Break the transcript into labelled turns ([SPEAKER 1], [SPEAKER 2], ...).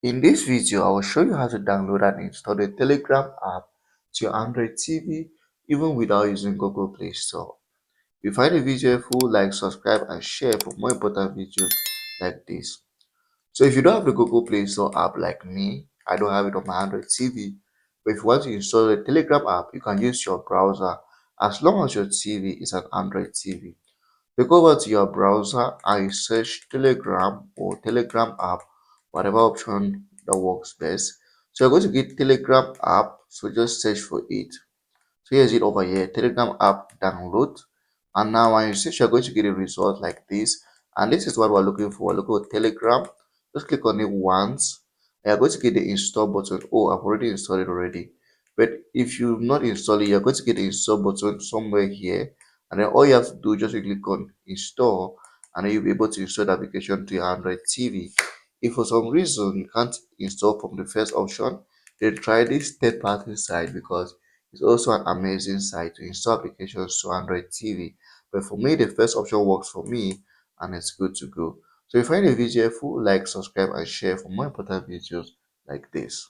[SPEAKER 1] In this video, I will show you how to download and install the Telegram app to your Android TV even without using Google Play Store. If you find the video helpful, like, subscribe, and share for more important videos like this. So if you don't have the Google Play Store app like me, I don't have it on my Android TV. But if you want to install the Telegram app, you can use your browser as long as your TV is an Android TV. You go over to your browser and you search Telegram or Telegram app, whatever option that works best. So you're going to get Telegram app, so just search for it. So here's it over here, Telegram app download. And now when you search, you're going to get a result like this. And this is what we're looking for. We're looking for Telegram. Just click on it once. And you're going to get the install button. Oh, I've already installed it already. But if you've not installed it, you're going to get the install button somewhere here. And then all you have to do is just click on install, and then you'll be able to install the application to your Android TV. If for some reason you can't install from the first option, then try this third-party site, because it's also an amazing site to install applications to Android TV. But for me, the first option works for me and it's good to go. So if you find the video helpful, like, subscribe, and share for more important videos like this.